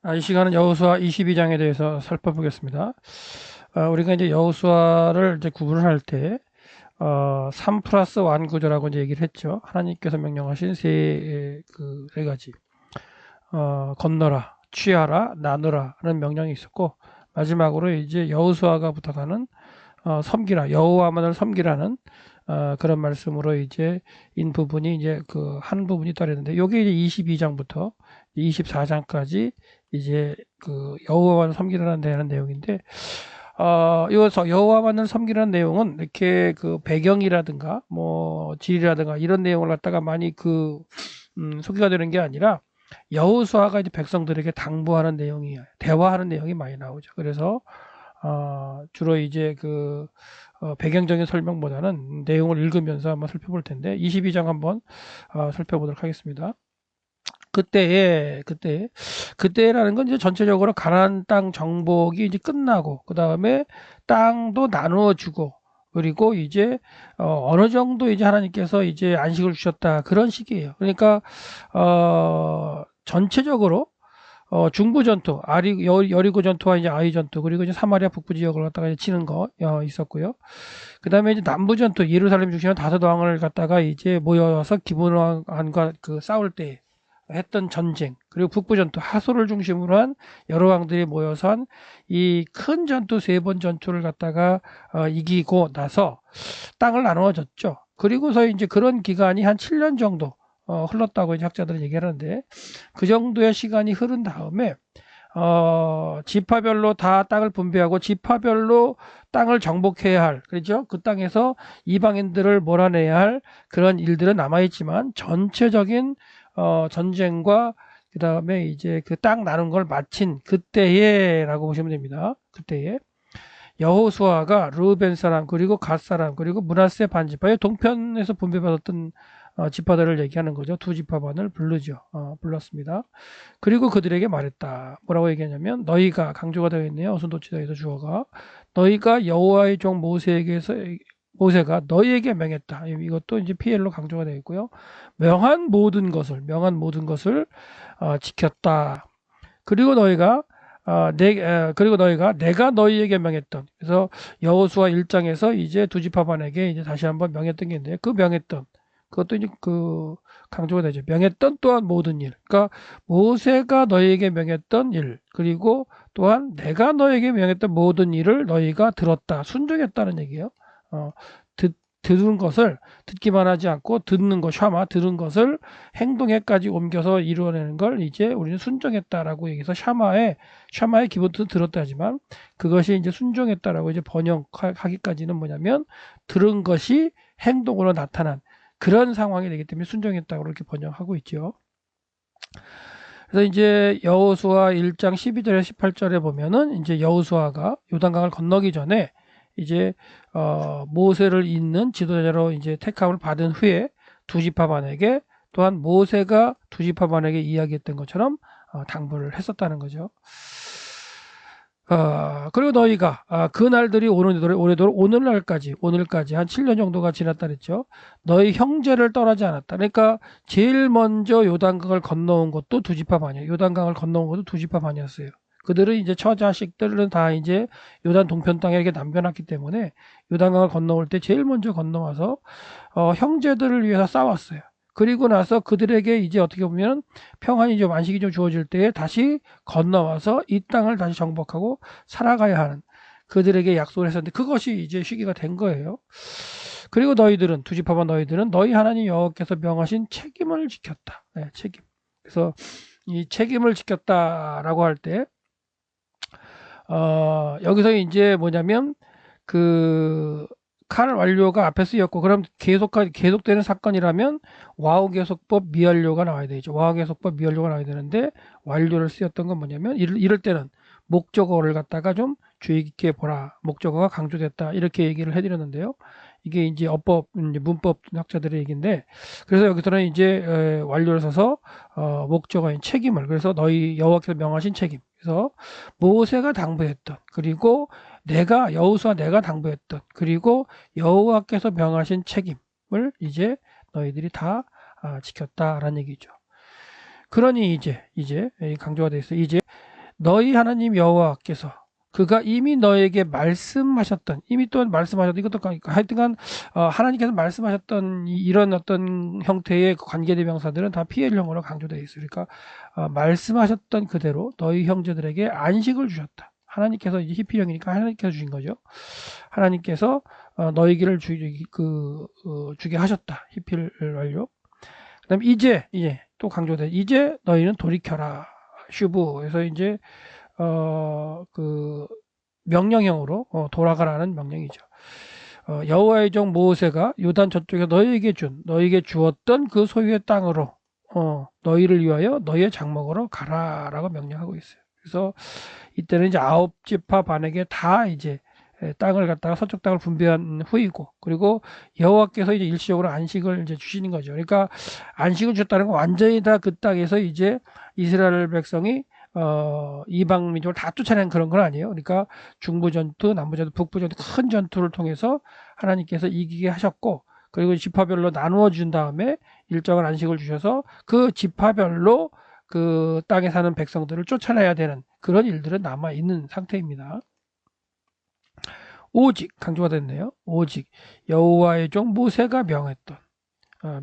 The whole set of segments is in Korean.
이 시간은 여호수아 22장에 대해서 살펴보겠습니다. 우리가 이제 여호수아를 이제 구분을 할 때, 3 플러스 1 구조라고 이제 얘기를 했죠. 하나님께서 명령하신 세 가지. 건너라, 취하라, 나누라 하는 명령이 있었고, 마지막으로 이제 여호수아가 부탁하는, 섬기라, 여호와만을 섬기라는, 그런 말씀으로 이제 인 부분이 이제 그 한 부분이 따르는데, 요게 이제 22장부터 24장까지 이제 그 여호와만을 섬기라는 되는 내용인데, 이어서 여호와만을 섬기라는 내용은 이렇게 그 배경이라든가 뭐 질이라든가 이런 내용을 갖다가 많이 소개가 되는 게 아니라 여호수아가 이제 백성들에게 당부하는 내용이 대화하는 내용이 많이 나오죠. 그래서 주로 이제 배경적인 설명보다는 내용을 읽으면서 한번 살펴볼 텐데 22장 한번 살펴보도록 하겠습니다. 그때라는 건 이제 전체적으로 가나안 땅 정복이 이제 끝나고 그 다음에 땅도 나누어 주고 그리고 이제 어느 정도 이제 하나님께서 이제 안식을 주셨다 그런 시기예요. 그러니까 전체적으로 중부 전투, 여리고 전투와 이제 아이 전투, 그리고 이제 사마리아 북부 지역을 갖다가 이제 치는 거 있었고요. 그 다음에 이제 남부 전투, 예루살렘 중심으로 다섯 왕을 갖다가 이제 모여서 기브온 왕과 싸울 때 했던 전쟁, 그리고 북부 전투, 하소를 중심으로 한 여러 왕들이 모여서 한 이 큰 전투 세 번 전투를 갖다가 이기고 나서 땅을 나누어졌죠. 그리고서 이제 그런 기간이 한 7년 정도 흘렀다고 이제 학자들은 얘기하는데 그 정도의 시간이 흐른 다음에 지파별로 다 땅을 분배하고 지파별로 땅을 정복해야 할, 그렇죠? 그 땅에서 이방인들을 몰아내야 할 그런 일들은 남아있지만 전체적인 전쟁과 그 다음에 이제 그 땅 나눈 걸 마친 그때에라고 보시면 됩니다. 그때에 여호수아가 르우벤 사람 그리고 갓 사람 그리고 므낫세 반지파의 동편에서 분배받았던 지파들을 얘기하는 거죠. 두 지파반을 불렀습니다. 그리고 그들에게 말했다. 뭐라고 얘기하냐면 너희가 강조가 되어 있네요. 어순도치다에서 주어가 너희가 여호와의 종 모세가 너희에게 명했다. 이것도 이제 PL로 강조가 되어 있고요. 명한 모든 것을 지켰다. 그리고 너희가 내가 너희에게 명했던, 그래서 여호수아 1장에서 이제 두 지파반에게 이제 다시 한번 명했던 게 있는데 그 명했던 그것도 이제 강조가 되죠. 명했던 또한 모든 일. 그러니까 모세가 너희에게 명했던 일, 그리고 또한 내가 너희에게 명했던 모든 일을 너희가 들었다, 순종했다는 얘기예요. 들은 것을 듣기만 하지 않고 듣는 것, 샤마 들은 것을 행동에까지 옮겨서 이루어내는 걸 이제 우리는 순종했다라고 얘기해서 샤마의 기본도 들었다지만 그것이 이제 순종했다라고 이제 번역하기까지는 뭐냐면 들은 것이 행동으로 나타난 그런 상황이 되기 때문에 순종했다고 그렇게 번역하고 있죠. 그래서 이제 여호수아 1장 12절에 18절에 보면은 이제 여호수아가 요단강을 건너기 전에 이제 모세를 잇는 지도자로 이제 택함을 받은 후에 두 지파반에게 또한 모세가 두 지파반에게 이야기했던 것처럼 당부를 했었다는 거죠. 그리고 너희가 그 날들이 오래도록 오늘까지 한 7년 정도가 지났다 그랬죠. 너희 형제를 떠나지 않았다. 그러니까 제일 먼저 요단강을 건너온 것도 두 지파반이에요. 요단강을 건너온 것도 두 지파반이었어요. 그들은 이제 처자식들은 다 이제 요단 동편 땅에 이렇게 남겨놨기 때문에 요단강을 건너올 때 제일 먼저 건너와서 형제들을 위해서 싸웠어요. 그리고 나서 그들에게 이제 어떻게 보면 평안이 좀 안식이 좀 주어질 때에 다시 건너와서 이 땅을 다시 정복하고 살아가야 하는 그들에게 약속을 했었는데 그것이 이제 시기가 된 거예요. 그리고 너희들은 두 지파반 너희들은 너희 하나님 여호와께서 명하신 책임을 지켰다. 네, 책임. 그래서 이 책임을 지켰다라고 할 때 여기서 이제 뭐냐면 칼 완료가 앞에 쓰였고 그럼 계속되는 사건이라면 와우 계속법 미완료가 나와야 되죠. 와우 계속법 미완료가 나와야 되는데 완료를 쓰였던 건 뭐냐면 이럴 때는 목적어를 갖다가 좀 주의 깊게 보라. 목적어가 강조됐다. 이렇게 얘기를 해드렸는데요. 이게 이제 이제 문법 학자들의 얘기인데 그래서 여기서는 이제 완료를 써서 목적어인 책임을 그래서 너희 여호와께서 명하신 책임 그래서 모세가 당부했던 그리고 내가 당부했던 그리고 여호와께서 명하신 책임을 이제 너희들이 다 지켰다라는 얘기죠. 그러니 이제 강조가 되어 있어요. 이제 너희 하나님 여호와께서 그가 이미 너에게 말씀하셨던, 이미 또 말씀하셨던, 이것도 하여튼간 하나님께서 말씀하셨던 이런 어떤 형태의 관계대명사들은 다 PL형으로 강조되어 있어요. 그러니까 말씀하셨던 그대로 너희 형제들에게 안식을 주셨다. 하나님께서 이제 히피령이니까 하나님께서 주신 거죠. 하나님께서 너희에게를 주게 하셨다. 히피를 완료. 그다음 이제 또 강조돼. 이제 너희는 돌이켜라. 슈브에서 이제 그 명령형으로 돌아가라는 명령이죠. 여호와의 종 모세가 요단 저쪽에 너희에게 주었던 그 소유의 땅으로 너희를 위하여 너희의 장막으로 가라라고 명령하고 있어요. 그래서 이때는 이제 9지파 반에게 다 이제 땅을 갖다가 서쪽 땅을 분배한 후이고, 그리고 여호와께서 이제 일시적으로 안식을 이제 주시는 거죠. 그러니까 안식을 주셨다는 건 완전히 다 그 땅에서 이제 이스라엘 백성이 이방 민족을 다 쫓아낸 그런 건 아니에요. 그러니까 중부 전투, 남부 전투, 북부 전투 큰 전투를 통해서 하나님께서 이기게 하셨고, 그리고 지파별로 나누어 준 다음에 일정한 안식을 주셔서 그 지파별로 그 땅에 사는 백성들을 쫓아내야 되는 그런 일들은 남아 있는 상태입니다. 오직 강조가 됐네요. 오직 여호와의 종 모세가 명했던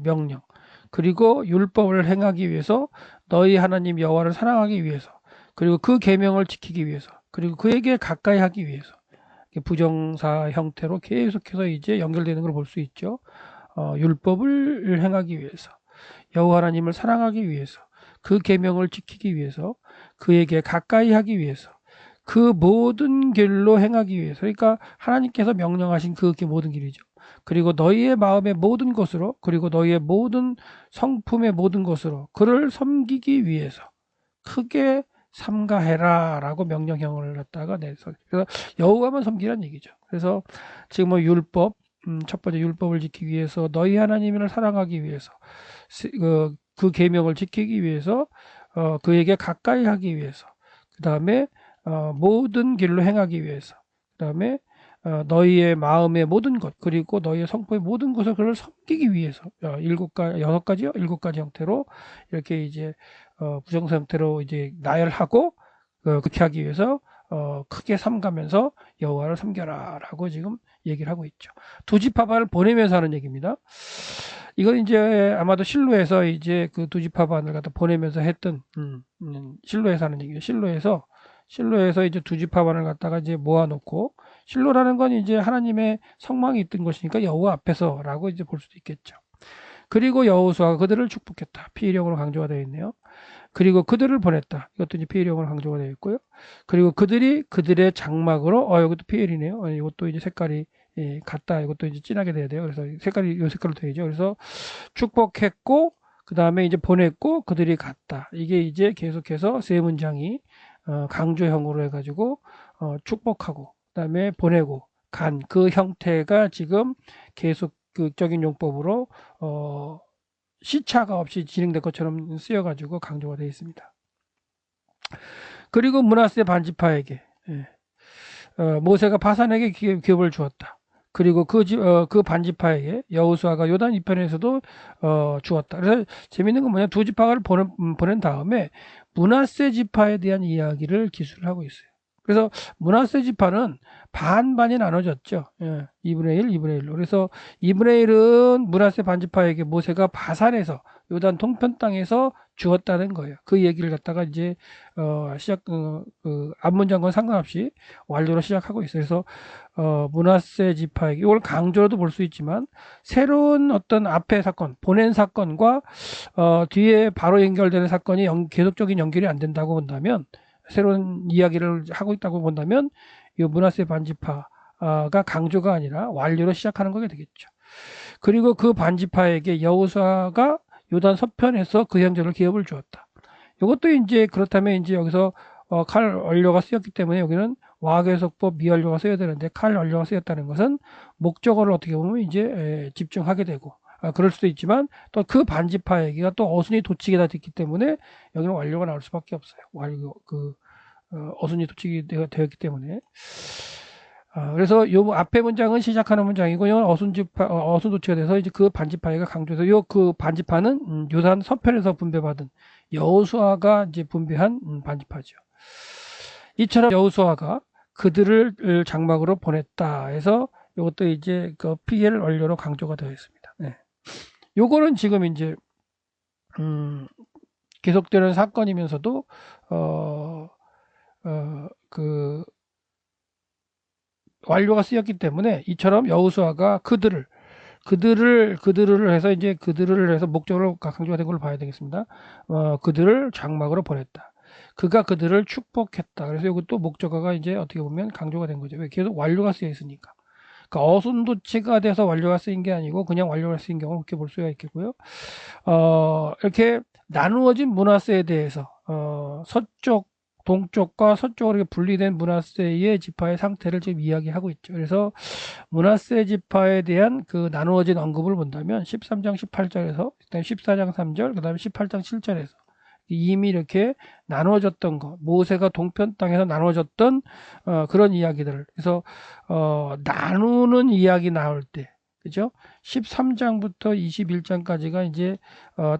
명령, 그리고 율법을 행하기 위해서 너희 하나님 여호와를 사랑하기 위해서, 그리고 그 계명을 지키기 위해서, 그리고 그에게 가까이 하기 위해서, 부정사 형태로 계속해서 이제 연결되는 걸 볼 수 있죠. 율법을 행하기 위해서, 여호와 하나님을 사랑하기 위해서, 그 계명을 지키기 위해서, 그에게 가까이 하기 위해서, 그 모든 길로 행하기 위해서. 그러니까 하나님께서 명령하신 그 모든 길이죠. 그리고 너희의 마음의 모든 것으로, 그리고 너희의 모든 성품의 모든 것으로 그를 섬기기 위해서 크게 삼가해라 라고 명령형을 갖다가 내서, 그래서 여호와만 섬기라는 얘기죠. 그래서 지금 뭐 율법, 첫 번째 율법을 지키기 위해서, 너희 하나님을 사랑하기 위해서, 그 계명을 지키기 위해서, 그에게 가까이 하기 위해서, 그 다음에 모든 길로 행하기 위해서, 그 다음에 너희의 마음의 모든 것, 그리고 너희의 성품의 모든 것을 그를 섬기기 위해서, 여섯 가지요, 일곱 가지 형태로 이렇게 이제 부정사 형태로 이제 나열하고 그렇게 하기 위해서 크게 삼가면서 여호와를 섬겨라라고 지금 얘기를 하고 있죠. 두 지파반을 보내면서 하는 얘기입니다. 이건 이제 아마도 실로에서 이제 그 두 지파반을 갖다 보내면서 했던 실로에서 하는 얘기예요. 실로에서 이제 두 지파반을 갖다가 이제 모아놓고, 실로라는 건 이제 하나님의 성망이 있던 것이니까 여호와 앞에서라고 이제 볼 수도 있겠죠. 그리고 여호수아가 그들을 축복했다. 피일형으로 강조가 되어 있네요. 그리고 그들을 보냈다. 이것도 이제 피일형으로 강조가 되어 있고요. 그리고 그들이 그들의 장막으로, 이것도 피일이네요. 이것도 이제 색깔이 같다. 이것도 이제 진하게 돼야 돼요. 그래서 색깔이 이 색깔로 되죠. 그래서 축복했고, 그 다음에 이제 보냈고, 그들이 갔다. 이게 이제 계속해서 세 문장이 강조형으로 해가지고 축복하고, 그 다음에 보내고 간 그 형태가 지금 계속적인 용법으로 시차가 없이 진행될 것처럼 쓰여가지고 강조가 되어 있습니다. 그리고 므낫세 반지파에게 모세가 바산에게 기업을 주었다. 그리고 그 반지파에게 여호수아가 요단 이편에서도 주었다. 그래서 재밌는 건 뭐냐, 두 지파를 보낸 다음에 므낫세 지파에 대한 이야기를 기술하고 있어요. 그래서 므낫세 지파는 반반이 나눠졌죠. 2분의 1, 2분의 1로. 그래서 2분의 1은 므낫세 반지파에게 모세가 바산에서, 요단 동편 땅에서 주었다는 거예요. 그 얘기를 갖다가 이제 앞문장과 상관없이 완료로 시작하고 있어요. 그래서 므낫세 지파에게, 이걸 강조로도 볼 수 있지만, 새로운 어떤 앞에 사건, 보낸 사건과 뒤에 바로 연결되는 사건이 계속적인 연결이 안 된다고 본다면, 새로운 이야기를 하고 있다고 본다면, 이 므낫세 반지파가 강조가 아니라 완료로 시작하는 거게 되겠죠. 그리고 그 반지파에게 여호수아가 요단 서편에서 그 형제를 기업을 주었다. 이것도 이제 그렇다면 이제 여기서 칼 원료가 쓰였기 때문에 여기는 와계속법 미완료가 쓰여야 되는데, 칼 원료가 쓰였다는 것은 목적어를 어떻게 보면 이제 집중하게 되고, 그럴 수도 있지만 또 그 반지파에게가 또 어순이 도치게 다 됐기 때문에 여기는 완료가 나올 수밖에 없어요. 어순이 도치게 되었기 때문에. 그래서 요 앞에 문장은 시작하는 문장이고, 이건 어순 도치가 돼서 이제 그 반지파가 강조해서, 그 반지파는 요단 서편에서 분배받은 여호수아가 이제 분배한 반지파죠. 이처럼 여호수아가 그들을 장막으로 보냈다 해서 이것도 이제 그 PL 원료로 강조가 되어 있습니다. 네. 요거는 지금 이제 계속되는 사건이면서도 그 완료가 쓰였기 때문에 이처럼 여호수아가 그들을 해서 이제 그들을 해서 목적으로 강조가 된 걸로 봐야 되겠습니다. 그들을 장막으로 보냈다. 그가 그들을 축복했다. 그래서 이것도 목적어가 이제 어떻게 보면 강조가 된 거죠. 왜 계속 완료가 쓰여 있으니까. 그러니까 어순도치가 돼서 완료가 쓰인 게 아니고 그냥 완료가 쓰인 경우를 그렇게 볼 수가 있겠고요. 이렇게 나누어진 문화세에 대해서 서쪽, 동쪽과 서쪽으로 이렇게 분리된 문화세의 지파의 상태를 지금 이야기하고 있죠. 그래서 문화세 지파에 대한 그 나누어진 언급을 본다면 13장 18절에서 그다음에 14장 3절, 그다음에 18장 7절에서 이미 이렇게 나누어졌던 거, 모세가 동편 땅에서 나누어졌던 그런 이야기들을 그래서 나누는 이야기 나올 때, 그죠? 13장부터 21장까지가 이제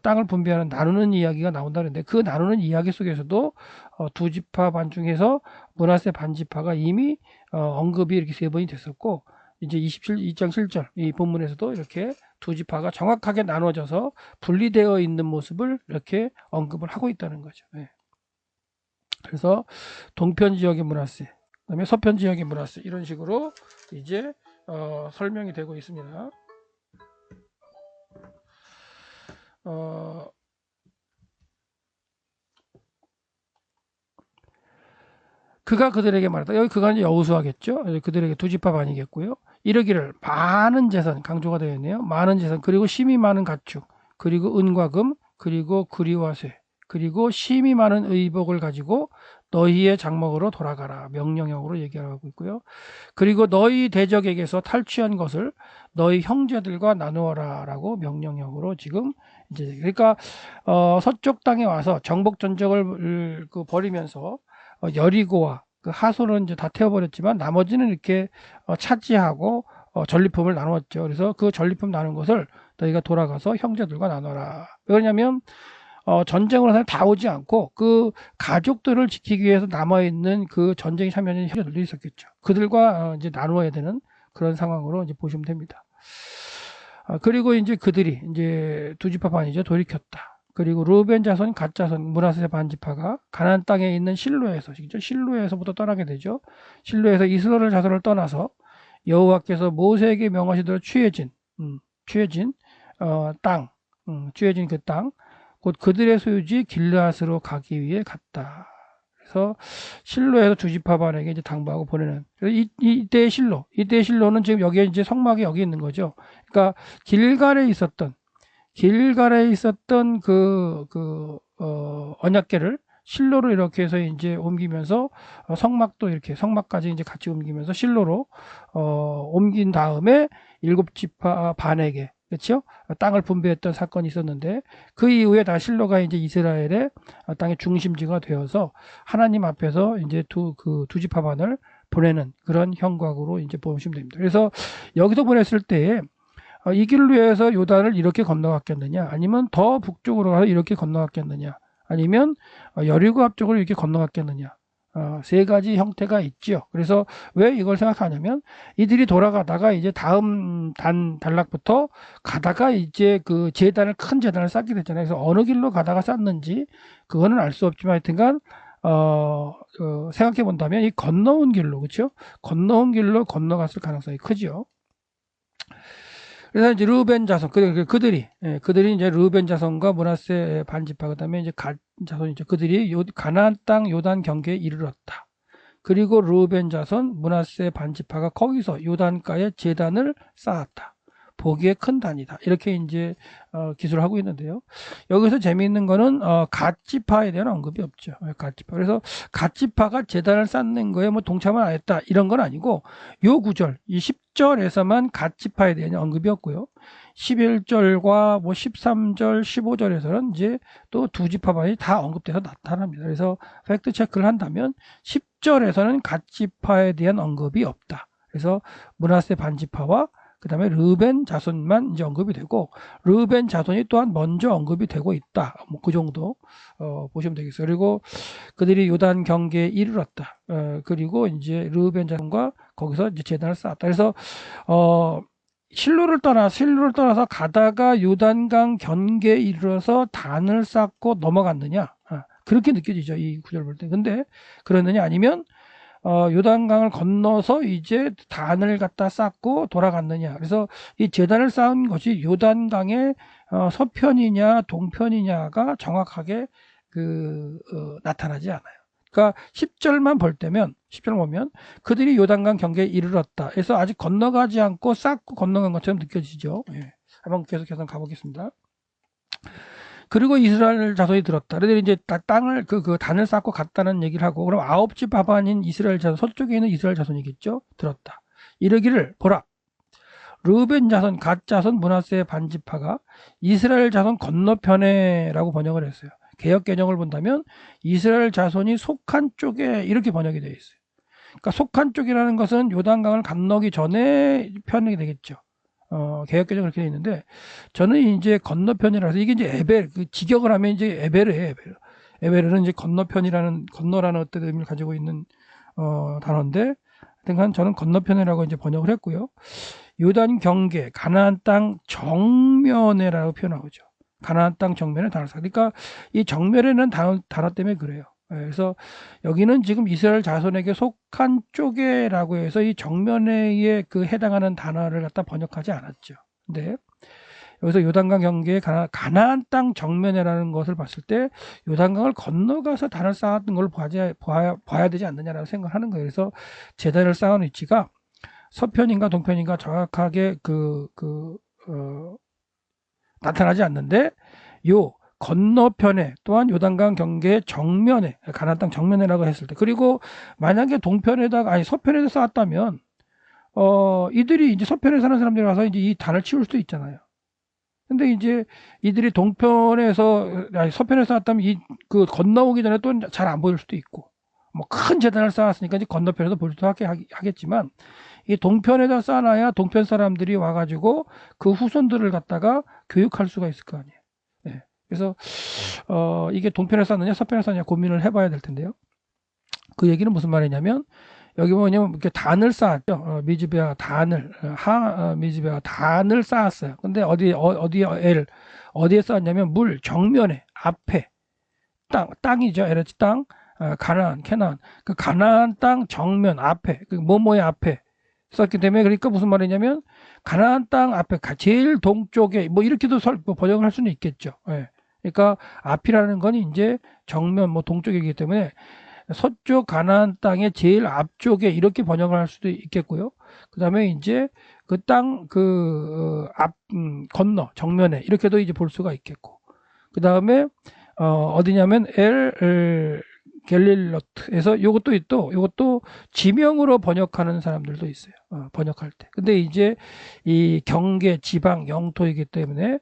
땅을 분배하는 나누는 이야기가 나온다는데 그 나누는 이야기 속에서도 두 지파 반 중에서 문하세 반 지파가 이미 언급이 이렇게 세 번이 됐었고 이제 2장 7절 이 본문에서도 이렇게 두 지파가 정확하게 나눠져서 분리되어 있는 모습을 이렇게 언급을 하고 있다는 거죠. 네. 그래서 동편 지역의 문화세, 그다음에 서편 지역의 문화세 이런 식으로 이제 설명이 되고 있습니다. 그가 그들에게 말했다. 여기 그가 이제 여호수아겠죠. 그들에게 두 지파 반이겠고요. 이르기를 많은 재산 강조가 되어 있네요. 많은 재산 그리고 심이 많은 가축 그리고 은과 금 그리고 구리와 쇠 그리고 심이 많은 의복을 가지고 너희의 장막으로 돌아가라 명령형으로 얘기하고 있고요. 그리고 너희 대적에게서 탈취한 것을 너희 형제들과 나누어라라고 명령형으로 지금 이제 그러니까 서쪽 땅에 와서 정복 전적을 벌이면서 여리고와 그 하솔은 이제 다 태워버렸지만 나머지는 이렇게 차지하고 전리품을 나누었죠. 그래서 그 전리품 나눈 것을 너희가 돌아가서 형제들과 나눠라. 왜냐하면 전쟁으로 다 오지 않고 그 가족들을 지키기 위해서 남아있는 그 전쟁에 참여하는 형제들도 있었겠죠. 그들과 이제 나누어야 되는 그런 상황으로 이제 보시면 됩니다. 그리고 이제 그들이 이제 두 지파 반이죠. 돌이켰다. 그리고 루벤 자손, 갓 자손, 문하세 반지파가 가나안 땅에 있는 실로에서, 실로에서부터 떠나게 되죠. 실로에서 이스라엘 자손을 떠나서 여호와께서 모세에게 명하시도록 취해진 땅, 취해진 그 땅, 곧 그들의 소유지 길르앗으로 가기 위해 갔다. 그래서 실로에서 두 지파 반에게 이제 당부하고 보내는. 이때의 실로는 지금 여기에 이제 성막이 여기 있는 거죠. 그러니까 길갈에 있었던 언약궤를 실로로 이렇게 해서 이제 옮기면서 성막도 이렇게 성막까지 이제 같이 옮기면서 실로로 옮긴 다음에 일곱 지파 반에게 그렇죠? 땅을 분배했던 사건이 있었는데 그 이후에 다 실로가 이제 이스라엘의 땅의 중심지가 되어서 하나님 앞에서 이제 두 지파 반을 보내는 그런 형곽으로 이제 보시면 됩니다. 그래서 여기서 보냈을 때에 이 길로 해서 요단을 이렇게 건너갔겠느냐 아니면 더 북쪽으로 가서 이렇게 건너갔겠느냐 아니면 여리고 앞쪽으로 이렇게 건너갔겠느냐 세 가지 형태가 있죠. 그래서 왜 이걸 생각하냐면 이들이 돌아가다가 이제 다음 단락부터 가다가 이제 그 큰 제단을 쌓게 됐잖아요. 그래서 어느 길로 가다가 쌓는지 그거는 알 수 없지만 하여튼간 생각해 본다면 이 건너온 길로 그렇죠? 건너온 길로 건너갔을 가능성이 크죠. 그래서 이제 르벤 자손 그들이 이제 르벤 자손과 문하세 반지파 그다음에 이제 갓 자손이죠. 그들이 가나안 땅 요단 경계에 이르렀다. 그리고 르벤 자손 문하세 반지파가 거기서 요단가에 제단을 쌓았다. 보기에 큰 단이다. 이렇게 이제 기술을 하고 있는데요. 여기서 재미있는 거는 갓 지파에 대한 언급이 없죠. 갓 지파. 그래서 갓 지파가 제단을 쌓는 거에 뭐 동참을 안 했다 이런 건 아니고 요 구절 이 10절에서만 갓 지파에 대한 언급이 없고요. 11절과 뭐 13절, 15절에서는 이제 또 두 지파만이 다 언급돼서 나타납니다. 그래서 팩트 체크를 한다면 10절에서는 갓 지파에 대한 언급이 없다. 그래서 문하세 반지파와 그 다음에 르벤 자손만 이제 언급이 되고, 르벤 자손이 또한 먼저 언급이 되고 있다. 뭐 그 정도 보시면 되겠어요. 그리고 그들이 요단 경계에 이르렀다. 그리고 이제 르벤 자손과 거기서 이제 제단을 쌓았다. 그래서 실로를 떠나서 가다가 요단강 경계에 이르러서 단을 쌓고 넘어갔느냐? 그렇게 느껴지죠. 이 구절 볼 때. 근데 그러느냐? 아니면 요단강을 건너서 이제 단을 갖다 쌓고 돌아갔느냐. 그래서 이 제단을 쌓은 것이 요단강의 서편이냐 동편이냐가 정확하게 나타나지 않아요. 그러니까 10절만 보면 그들이 요단강 경계에 이르렀다. 그래서 아직 건너가지 않고 쌓고 건너간 것처럼 느껴지죠. 예. 한번 계속해서 가보겠습니다. 그리고 이스라엘 자손이 들었다. 그들이 이제 땅을 단을 쌓고 갔다는 얘기를 하고, 그럼 9집 하반인 이스라엘 자손, 서쪽에 있는 이스라엘 자손이겠죠. 들었다. 이르기를 보라. 르벤 자손, 갓 자손, 므낫세의 반지파가 이스라엘 자손 건너편에라고 번역을 했어요. 개역 개정을 본다면 이스라엘 자손이 속한 쪽에 이렇게 번역이 되어 있어요. 그러니까 속한 쪽이라는 것은 요단강을 건너기 전에 편이 되겠죠. 개역 개정 그렇게 되어 있는데, 저는 이제 건너편이라서 이게 이제 직역을 하면 이제 에베르예요. 에베르는 이제 건너라는 어떤 의미를 가지고 있는 단어인데, 하여튼 저는 건너편이라고 이제 번역을 했고요. 요단 경계, 가나안 땅 정면에라고 표현하죠. 가나안 땅 정면에 단을 쌓아. 그러니까 이 정면에는 단어 때문에 그래요. 그래서 여기는 지금 이스라엘 자손에게 속한 쪽에라고 해서 이 정면에 해당하는 단어를 갖다 번역하지 않았죠. 근데 여기서 요단강 경계에 가나안 땅 정면에라는 것을 봤을 때 요단강을 건너가서 단을 쌓았던 걸 봐야 되지 않느냐라고 생각하는 거예요. 그래서 제단을 쌓은 위치가 서편인가 동편인가 정확하게 나타나지 않는데, 요 건너편에 또한 요단강 경계의 정면에, 가나안 땅 정면에라고 했을 때, 그리고 만약에 서편에다 쌓았다면 이들이 이제 서편에 사는 사람들이 와서 이제 이 단을 치울 수도 있잖아요. 근데 이제 이들이 서편에 쌓았다면 건너오기 전에 또 잘 안 보일 수도 있고, 뭐 큰 재단을 쌓았으니까 이제 건너편에도 볼 수도 하겠지만, 이 동편에다 쌓아놔야 동편 사람들이 와가지고 그 후손들을 갖다가 교육할 수가 있을 거 아니에요. 예. 그래서 이게 동편에 쌓느냐 서편에 쌓느냐 고민을 해봐야 될 텐데요. 그 얘기는 무슨 말이냐면, 여기 뭐냐면 이렇게 단을 쌓았죠. 미즈베아 단을 미즈베아 단을 쌓았어요. 근데 어디에 쌓았냐면 물 정면에 앞에 땅이죠. 에레츠 땅, 가나안, 캐나안. 그 가나안 땅 정면 앞에, 뭐뭐의 앞에 썼기 때문에, 그러니까 무슨 말이냐면 가나안 땅 앞에 제일 동쪽에 뭐 이렇게도 번역을 할 수는 있겠죠. 예. 그러니까 앞이라는 건 이제 정면 동쪽이기 때문에 서쪽 가나안 땅의 제일 앞쪽에 이렇게 번역을 할 수도 있겠고요. 그 다음에 이제 그 땅 건너 정면에 이렇게도 이제 볼 수가 있겠고, 그 다음에 어디냐면 갤릴로트에서 요것도 지명으로 번역하는 사람들도 있어요. 번역할 때. 근데 이제 이 경계 지방 영토이기 때문에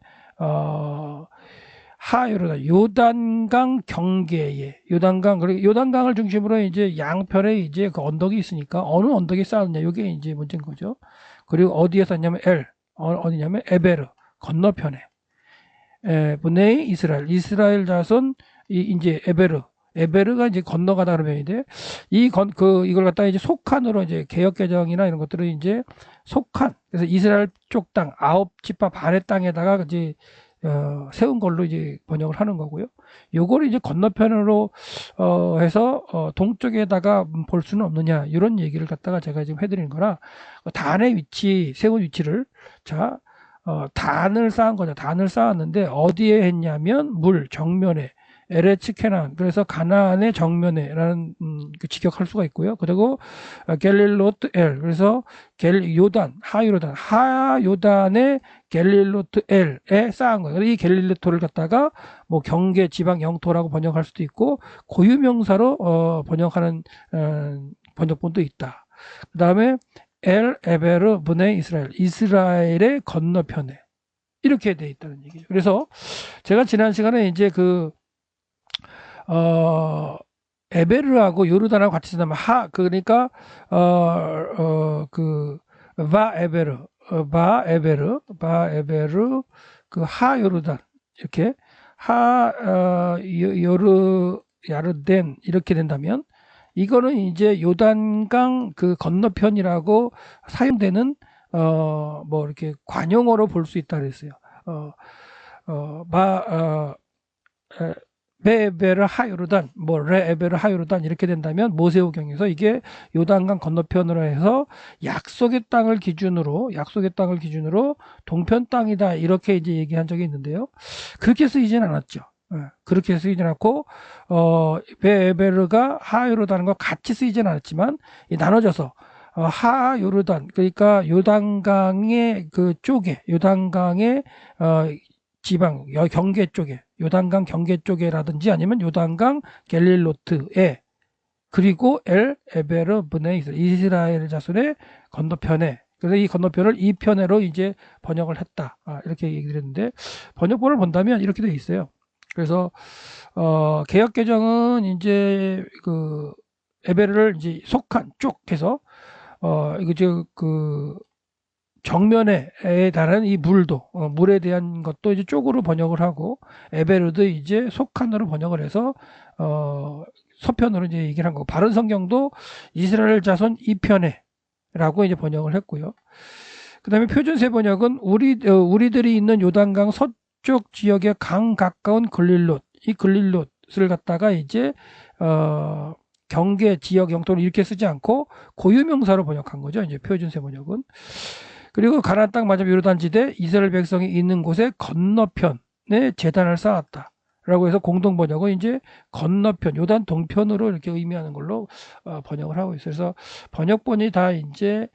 요단강 경계에 그리고 요단강을 중심으로 이제 양편에 이제 그 언덕이 있으니까 어느 언덕에 쌓았냐, 이게 이제 문제인 거죠. 그리고 어디에 쌓냐면 어디냐면 에베르 건너편에 분의 이스라엘 자손 이제 에베르가 이제 건너가다 그러면 이제 이걸 갖다가 이제 속한으로 이제 개역 개정이나 이런 것들을 이제 속한, 그래서 이스라엘 쪽 땅 9지파 반의 땅에다가 이제 세운 걸로 이제 번역을 하는 거고요. 요거를 이제 건너편으로 해서 동쪽에다가 볼 수는 없느냐, 이런 얘기를 갖다가 제가 지금 해드리는 거라, 단의 세운 위치를 단을 쌓은 거죠. 단을 쌓았는데 어디에 했냐면 물 정면에 에레츠 캐나안, 그래서 가나안의 정면에라는 직역할 수가 있고요. 그리고 갤릴로트 그래서 하요단의 갤릴로트 엘에 쌓은 거예요. 이 갤릴로트를 갖다가 뭐 경계 지방 영토라고 번역할 수도 있고 고유명사로 번역하는 번역본도 있다. 그 다음에 에베르 분의 이스라엘의 건너편에 이렇게 돼 있다는 얘기죠. 그래서 제가 지난 시간에 이제 에베르하고 요르단하고 같이 쓰면 그러니까 에베르 바에베르, 그 하요르단, 이렇게, 야르덴, 이렇게 된다면, 이거는 이제 요단강 그 건너편이라고 사용되는, 뭐, 이렇게 관용어로 볼 수 있다 그랬어요. 어, 어, 바, 어, 에, 베에베르 하요르단, 뭐 레에베르 하요르단 이렇게 된다면 모세오경에서 이게 요단강 건너편으로 해서 약속의 땅을 기준으로 동편 땅이다 이렇게 이제 얘기한 적이 있는데요. 그렇게 쓰이진 않았죠. 그렇게 쓰이진 않고 베에베르가 하요르단과 같이 쓰이진 않았지만 나눠져서 하요르단 그러니까 요단강의 그 쪽에 요단강의 지방 경계 쪽에 요단강 경계 쪽에라든지 아니면 요단강 갤릴로트에 그리고 엘 에베르 브네 이스라엘 자손의 건너편에 그래서 이 건너편을 이 편으로 이제 번역을 했다 이렇게 얘기를 했는데 번역본을 본다면 이렇게 돼 있어요. 그래서 개역 개정은 이제 그 에베르를 이제 속한 쪽 해서 이거 그 정면에 달하는 이 물도 물에 대한 것도 이제 쪽으로 번역을 하고 에베르도 이제 속한으로 번역을 해서 서편으로 이제 얘기를 한 거고 바른 성경도 이스라엘 자손 2편에라고 이제 번역을 했고요. 그다음에 표준세 번역은 우리들이 있는 요단강 서쪽 지역의 강 가까운 글릴롯 이 글릴롯을 갖다가 이제 경계 지역 영토를 이렇게 쓰지 않고 고유명사로 번역한 거죠. 이제 표준세 번역은. 그리고 가나안 땅 맞은 요르단지대 이스라엘 백성이 있는 곳에 건너편에 제단을 쌓았다. 라고 해서 공동 번역은 이제 건너편, 요단 동편으로 이렇게 의미하는 걸로 번역을 하고 있어요. 그래서 번역본이 다 이제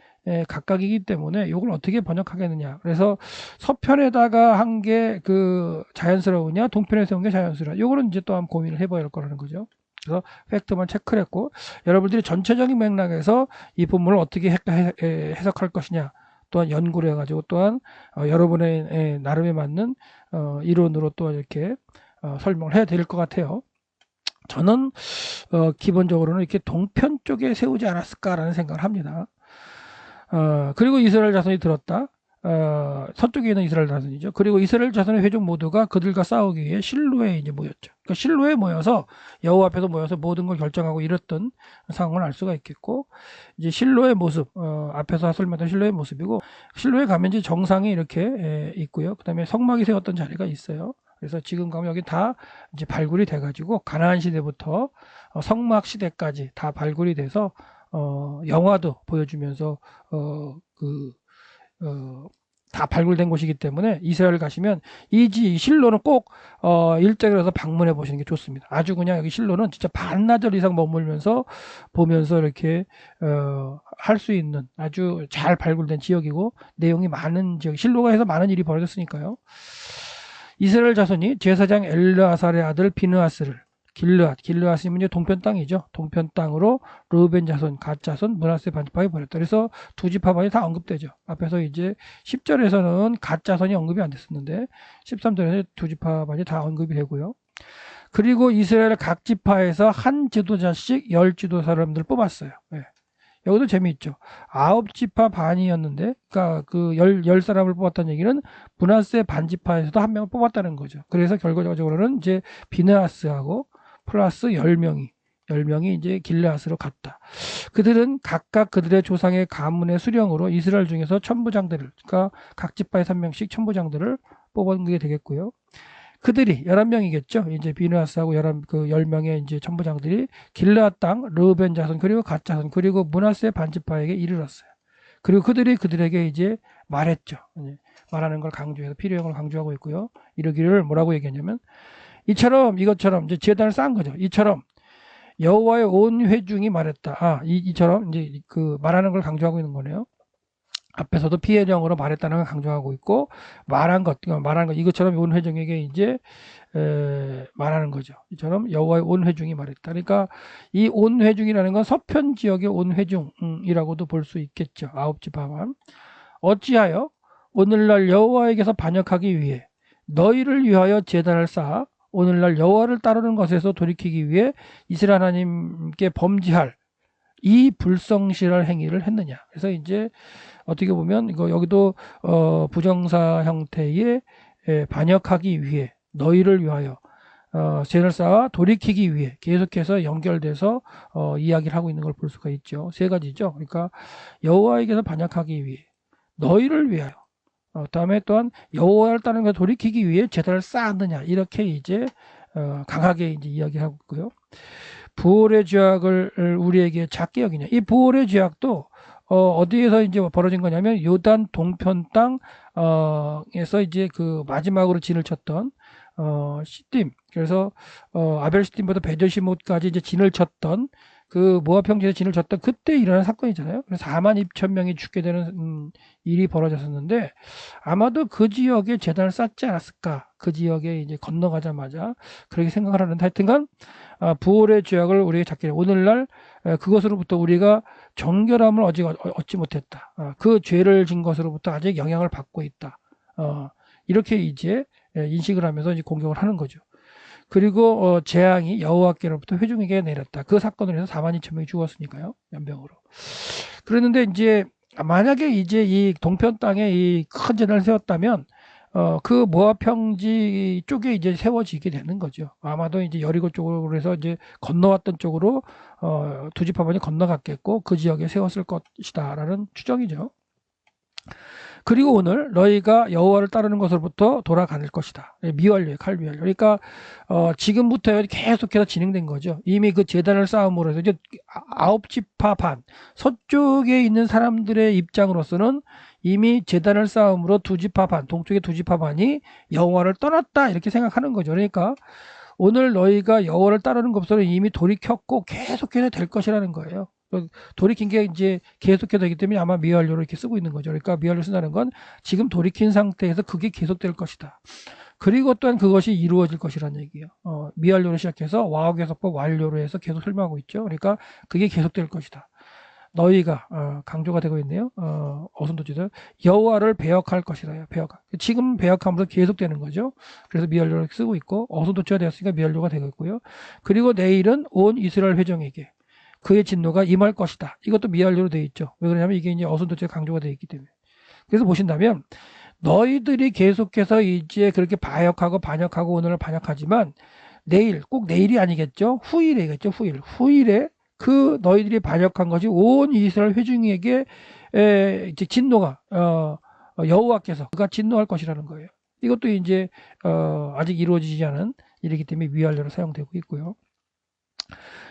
각각이기 때문에 이걸 어떻게 번역하겠느냐. 그래서 서편에다가 한 게 그 자연스러우냐, 동편에서 온 게 자연스러우냐. 요거는 이제 또 한번 고민을 해봐야 할 거라는 거죠. 그래서 팩트만 체크를 했고 여러분들이 전체적인 맥락에서 이 본문을 어떻게 해석할 것이냐. 또한 연구를 해가지고 또한 여러분의 나름에 맞는 이론으로 또 이렇게 설명을 해야 될 것 같아요. 저는 기본적으로는 이렇게 동편 쪽에 세우지 않았을까라는 생각을 합니다. 그리고 이스라엘 자손이 들었다. 서쪽에 있는 이스라엘 자손이죠. 그리고 이스라엘 자손의 회족 모두가 그들과 싸우기 위해 실로에 이제 모였죠. 그러니까 실로에 모여서 여호와 앞에서 모여서 모든 걸 결정하고 이랬던 상황을 알 수가 있겠고 이제 실로의 모습 앞에서 설명했던 실로의 모습이고 실로에 가면 이제 정상이 이렇게 있고요. 그다음에 성막이 세웠던 자리가 있어요. 그래서 지금 가면 여기 다 이제 발굴이 돼가지고 가나안 시대부터 성막 시대까지 다 발굴이 돼서 영화도 보여주면서 다 발굴된 곳이기 때문에 이스라엘 가시면 이 실로는 꼭 일정을 해서 방문해 보시는 게 좋습니다. 아주 그냥 여기 실로는 진짜 반나절 이상 머물면서 보면서 이렇게 할 수 있는 아주 잘 발굴된 지역이고 내용이 많은 지역 실로가 해서 많은 일이 벌어졌으니까요. 이스라엘 자손이 제사장 엘르아살의 아들 비느하스를 길르앗이면 이제 동편 땅이죠. 동편 땅으로 르우벤 자손, 갓 자손, 므낫세 반지파에 보냈다. 그래서 두 지파반이 다 언급되죠. 앞에서 이제 10절에서는 갓 자손이 언급이 안 됐었는데 13절에서 두 지파반이 다 언급이 되고요. 그리고 이스라엘 각 지파에서 한 지도자씩 10지도 사람들 뽑았어요. 네. 여기도 재미있죠. 9지파 반이었는데, 그러니까 그 열 사람을 뽑았다는 얘기는 므낫세 반지파에서도 한 명을 뽑았다는 거죠. 그래서 결과적으로는 이제 비느하스하고 플러스 10명이 이제 길르앗으로 갔다. 그들은 각각 그들의 조상의 가문의 수령으로 이스라엘 중에서 천부장들을, 그러니까 각 지파에 3명씩 천부장들을 뽑은 게 되겠고요. 그들이 11명이겠죠. 이제 비느하스하고 10명의 이제 천부장들이 길르앗 땅, 르우벤 자손, 그리고 갓 자손, 그리고 므낫세 반지파에게 이르렀어요. 그리고 그들이 그들에게 이제 말했죠. 말하는 걸 강조해서 필요형을 강조하고 있고요. 이러기를 뭐라고 얘기했냐면 이것처럼 이제 제단을 쌓은 거죠. 이처럼 여호와의 온 회중이 말했다. 이처럼 이제 그 말하는 걸 강조하고 있는 거네요. 앞에서도 피해령으로 말했다는 걸 강조하고 있고 말한 것 이것처럼 온 회중에게 이제 말하는 거죠. 이처럼 여호와의 온 회중이 말했다. 그러니까 이 온 회중이라는 건 서편 지역의 온 회중이라고도 볼 수 있겠죠. 9지파만 어찌하여 오늘날 여호와에게서 반역하기 위해 너희를 위하여 제단을 쌓아 오늘날 여호와를 따르는 것에서 돌이키기 위해 이스라엘 하나님께 범죄할 이 불성실할 행위를 했느냐. 그래서 이제 어떻게 보면 이거 여기도 부정사 형태의 반역하기 위해 너희를 위하여 죄를 쌓아 돌이키기 위해 계속해서 연결돼서 이야기를 하고 있는 걸 볼 수가 있죠. 세 가지죠. 그러니까 여호와에게서 반역하기 위해 너희를 위하여 다음에 또한 여호와를 따르는 것을 돌이키기 위해 제단을 쌓았느냐 이렇게 이제 강하게 이제 이야기하고 있고요. 부활의 죄악을 우리에게 작게 여기냐. 이 부활의 죄악도 어디에서 이제 벌어진 거냐면 요단 동편 땅에서 이제 그 마지막으로 진을 쳤던 시딤. 그래서 아벨 시딤보다 베저시못까지 이제 진을 쳤던 그 모압 형제에서 진을 쳤던 그때 일어난 사건이잖아요. 그래서 4만 2천 명이 죽게 되는 일이 벌어졌었는데 아마도 그 지역에 제단을 쌓지 않았을까. 그 지역에 이제 건너가자마자 그렇게 생각을 하는데 하여튼간 부활의 죄악을 우리에게 작게 오늘날 그것으로부터 우리가 정결함을 얻지 못했다. 그 죄를 진 것으로부터 아직 영향을 받고 있다. 이렇게 이제 인식을 하면서 이제 공격을 하는 거죠. 그리고 재앙이 여호와께로부터 회중에게 내렸다. 그 사건으로 해서 4만 2천 명이 죽었으니까요. 연병으로. 그랬는데 이제 만약에 이제 이 동편 땅에 이 큰 재단을 세웠다면 그 모압 평지 쪽에 이제 세워지게 되는 거죠. 아마도 이제 여리고 쪽으로 해서 이제 건너왔던 쪽으로 두 지파반이 건너갔겠고 그 지역에 세웠을 것이다라는 추정이죠. 그리고 오늘 너희가 여호와를 따르는 것으로부터 돌아갈 것이다. 미완료의 칼미완료. 그러니까 지금부터 계속해서 진행된 거죠. 이미 그 제단을 쌓음으로 해서 이제 9지파 반 서쪽에 있는 사람들의 입장으로서는 이미 제단을 쌓음으로 2지파 반 동쪽의 2지파 반이 여호와를 떠났다 이렇게 생각하는 거죠. 그러니까 오늘 너희가 여호와를 따르는 것으로 이미 돌이켰고 계속해서 될 것이라는 거예요. 돌이킨 게 이제 계속해서 되기 때문에 아마 미완료로 이렇게 쓰고 있는 거죠. 그러니까 미완료 쓴다는 건 지금 돌이킨 상태에서 그게 계속될 것이다. 그리고 또한 그것이 이루어질 것이라는 얘기예요. 미완료로 시작해서 와우계속법 완료로 해서 계속 설명하고 있죠. 그러니까 그게 계속될 것이다. 너희가 강조가 되고 있네요. 어선도지들 여호와를 배역할 것이라요. 배역할. 지금 배역함으로 계속되는 거죠. 그래서 미완료를 쓰고 있고 어선도지가 되었으니까 미완료가 되고 있고요. 그리고 내일은 온 이스라엘 회중에게 그의 진노가 임할 것이다. 이것도 미완료로 되어 있죠. 왜 그러냐면 이게 이제 어선도체가 강조가 되어 있기 때문에. 그래서 보신다면 너희들이 계속해서 이제 그렇게 반역하고 반역하고 오늘을 반역하지만 내일 꼭 내일이 아니겠죠. 후일이겠죠. 후일에 그 너희들이 반역한 것이 온 이스라엘 회중에게 이제 진노가 여호와께서 그가 진노할 것이라는 거예요. 이것도 이제 아직 이루어지지 않은 일이기 때문에 미완료로 사용되고 있고요.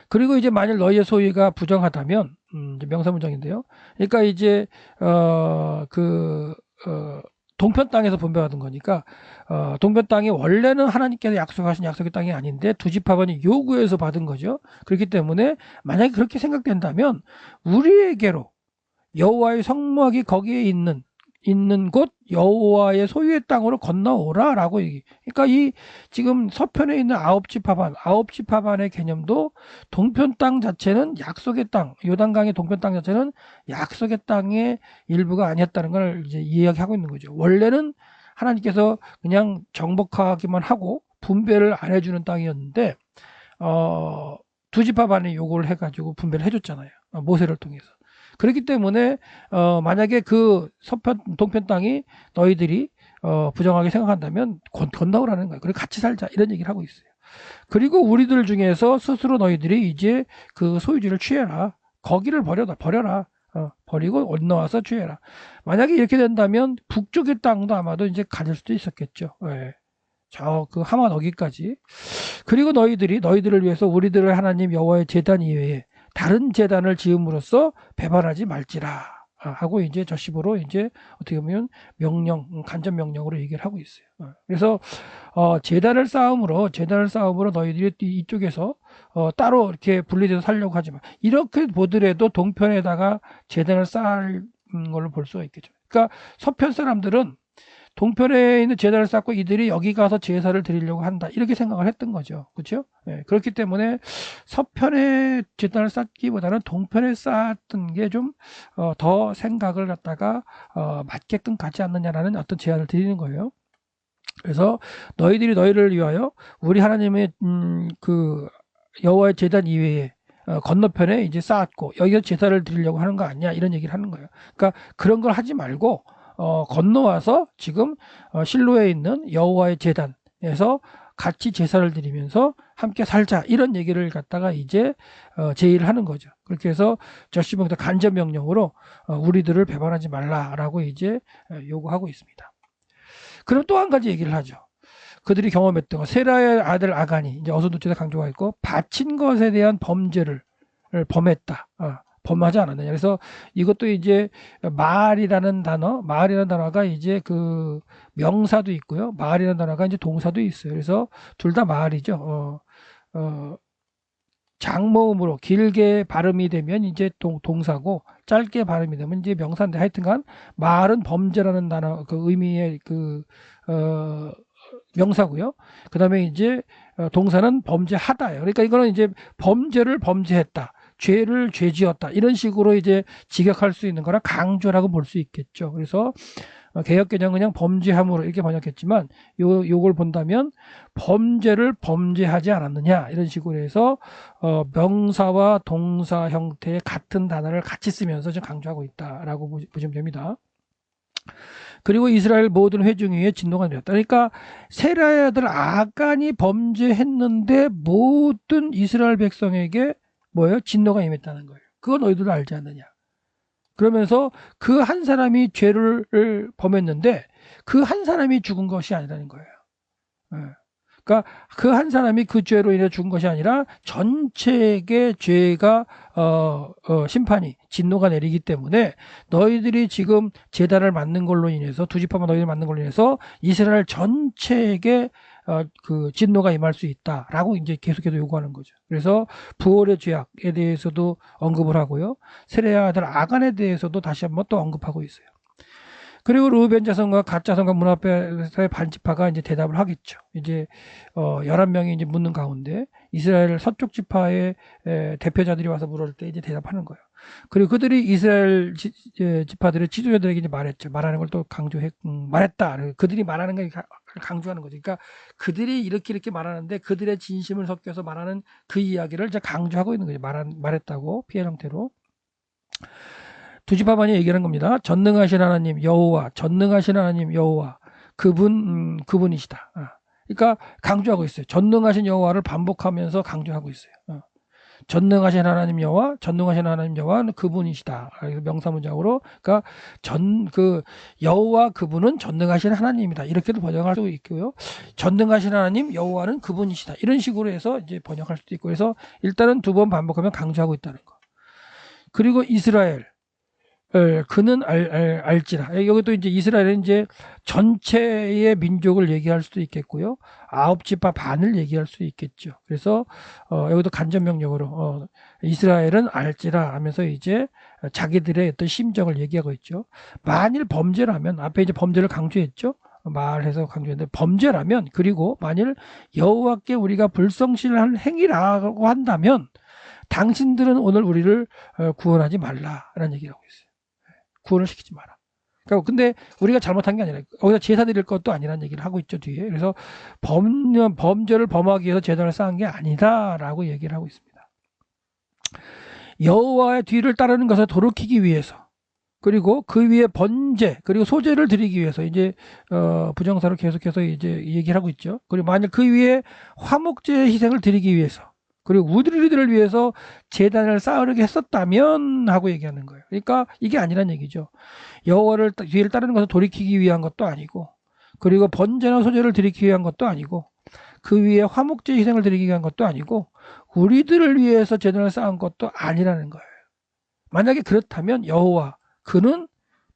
그리고 이제 만일 너희의 소유가 부정하다면 이제 명사문장인데요. 그러니까 이제 동편 땅에서 분배받은 거니까 동편 땅이 원래는 하나님께서 약속하신 약속의 땅이 아닌데 두 지파반이 요구해서 받은 거죠. 그렇기 때문에 만약에 그렇게 생각된다면 우리에게로 여호와의 성막이 거기에 있는 곳 여호와의 소유의 땅으로 건너오라라고 얘기. 그러니까 이 지금 서편에 있는 아홉 지파반의 개념도 동편 땅 자체는 약속의 땅, 요단강의 동편 땅 자체는 약속의 땅의 일부가 아니었다는 걸 이제 이야기하고 있는 거죠. 원래는 하나님께서 그냥 정복하기만 하고 분배를 안 해주는 땅이었는데 두 지파반이 요구를 해가지고 분배를 해줬잖아요. 모세를 통해서. 그렇기 때문에 만약에 그 동편 땅이 너희들이 부정하게 생각한다면 건너오라는 거예요. 그리고 같이 살자 이런 얘기를 하고 있어요. 그리고 우리들 중에서 스스로 너희들이 이제 그 소유지를 취해라. 거기를 버려라. 버리고 건너와서 취해라. 만약에 이렇게 된다면 북쪽의 땅도 아마도 이제 가질 수도 있었겠죠. 네. 저 그 하마 너기까지. 그리고 너희들을 위해서 우리들의 하나님 여호와의 제단 이외에 다른 제단을 지음으로써 배반하지 말지라 하고 이제 저 15로 이제 어떻게 보면 간접 명령으로 얘기를 하고 있어요. 그래서 제단을 쌓음으로 너희들이 이쪽에서 따로 이렇게 분리돼서 살려고 하지만 이렇게 보더라도 동편에다가 제단을 쌓을 걸로 볼 수가 있겠죠. 그러니까 서편 사람들은 동편에 있는 제단을 쌓고 이들이 여기 가서 제사를 드리려고 한다. 이렇게 생각을 했던 거죠. 그렇죠? 네, 그렇기 때문에 서편에 제단을 쌓기보다는 동편에 쌓았던 게 좀 더 생각을 갖다가 맞게끔 가지 않느냐라는 어떤 제안을 드리는 거예요. 그래서 너희들을 위하여 우리 하나님의 그 여호와의 제단 이외에 건너편에 이제 쌓았고 여기서 제사를 드리려고 하는 거 아니야 이런 얘기를 하는 거예요. 그러니까 그런 걸 하지 말고 건너와서 지금 실로에 있는 여호와의 제단에서 같이 제사를 드리면서 함께 살자 이런 얘기를 갖다가 이제 제의를 하는 거죠. 그렇게 해서 저시봉대 간접 명령으로 우리들을 배반하지 말라라고 이제 요구하고 있습니다. 그럼 또 한 가지 얘기를 하죠. 그들이 경험했던 거, 세라의 아들 아간이 이제 어선도체에 강조가 있고 바친 것에 대한 범죄를 범했다. 범하지 않았느냐. 그래서 이것도 이제 마을이라는 단어가 이제 그 명사도 있고요. 마을이라는 단어가 이제 동사도 있어요. 그래서 둘 다 마을이죠. 장모음으로 길게 발음이 되면 이제 동사고 짧게 발음이 되면 이제 명사인데 하여튼간 마을은 범죄라는 단어 그 의미의 그 명사고요. 그 다음에 이제 동사는 범죄하다예요. 그러니까 이거는 이제 범죄를 범죄했다. 죄를 죄지었다. 이런 식으로 이제 직역할 수 있는 거라 강조라고 볼 수 있겠죠. 그래서 개역개정은 그냥 범죄함으로 이렇게 번역했지만 요걸 본다면 범죄를 범죄하지 않았느냐 이런 식으로 해서 명사와 동사 형태의 같은 단어를 같이 쓰면서 좀 강조하고 있다라고 보시면 됩니다. 그리고 이스라엘 모든 회중 위에 진노가 내렸다. 그러니까 세라의 아들 아간이 범죄했는데 모든 이스라엘 백성에게 뭐예요? 진노가 임했다는 거예요. 그거 너희들도 알지 않느냐. 그러면서 그 한 사람이 죄를 범했는데 그 한 사람이 죽은 것이 아니라는 거예요. 그러니까 그 한 사람이 그 죄로 인해 죽은 것이 아니라 전체에게 죄가 심판이 진노가 내리기 때문에 너희들이 지금 제단을 만든 걸로 인해서 두 지파만 너희들 만든 걸로 인해서 이스라엘 전체에게 그 진노가 임할 수 있다라고 이제 계속해서 요구하는 거죠. 그래서 부월의 죄악에 대해서도 언급을 하고요. 세레의 아들 아간에 대해서도 다시 한번 또 언급하고 있어요. 그리고 루벤 자손과 갓 자손과 문 앞에서의 반지파가 이제 대답을 하겠죠. 이제 11명이 이제 묻는 가운데 이스라엘 서쪽 지파의 대표자들이 와서 물을 때 이제 대답하는 거예요. 그리고 그들이 이스라엘 지파들의 지도자들에게 이제 말했죠. 말하는 걸 또 말했다. 그들이 말하는 걸 강조하는 거죠. 그러니까 그들이 이렇게 말하는데 그들의 진심을 섞여서 말하는 그 이야기를 이제 강조하고 있는 거죠. 말했다고 피해 형태로. 두 지파만이 얘기하는 겁니다. 전능하신 하나님 여호와, 전능하신 하나님 여호와, 그분이시다. 그러니까 강조하고 있어요. 전능하신 여호와를 반복하면서 강조하고 있어요. 전능하신 하나님 여호와, 전능하신 하나님 여호와는 그분이시다. 명사문장으로, 그러니까 여호와 그분은 전능하신 하나님이다. 이렇게도 번역할 수 있고요. 전능하신 하나님 여호와는 그분이시다. 이런 식으로 해서 이제 번역할 수도 있고, 그래서 일단은 두 번 반복하면 강조하고 있다는 거. 그리고 이스라엘. 그는 알지라. 여기 또 이제 이스라엘은 이제 전체의 민족을 얘기할 수도 있겠고요. 9지파 반을 얘기할 수 있겠죠. 그래서 여기도 간접 명령으로 이스라엘은 알지라 하면서 이제 자기들의 어떤 심정을 얘기하고 있죠. 만일 범죄라면 앞에 이제 범죄를 강조했죠. 말해서 강조했는데 범죄라면 그리고 만일 여호와께 우리가 불성실한 행위라고 한다면 당신들은 오늘 우리를 구원하지 말라라는 얘기를 하고 있어요. 구원을 시키지 마라. 그러니까 근데 우리가 잘못한 게 아니라 거기다 제사 드릴 것도 아니라는 얘기를 하고 있죠 뒤에. 그래서 범죄를 범하기 위해서 제단을 쌓은 게 아니다라고 얘기를 하고 있습니다. 여호와의 뒤를 따르는 것을 돌이키기 위해서 그리고 그 위에 번제 그리고 소제를 드리기 위해서 이제 부정사를 계속해서 이제 얘기를 하고 있죠. 그리고 만약 그 위에 화목제 희생을 드리기 위해서 그리고 우리들을 위해서 제단을 쌓으려고 했었다면 하고 얘기하는 거예요. 그러니까 이게 아니란 얘기죠. 여호와를 뒤를 따르는 것을 돌이키기 위한 것도 아니고 그리고 번제나 소제를 드리기 위한 것도 아니고 그 위에 화목제 희생을 드리기 위한 것도 아니고 우리들을 위해서 제단을 쌓은 것도 아니라는 거예요. 만약에 그렇다면 여호와 그는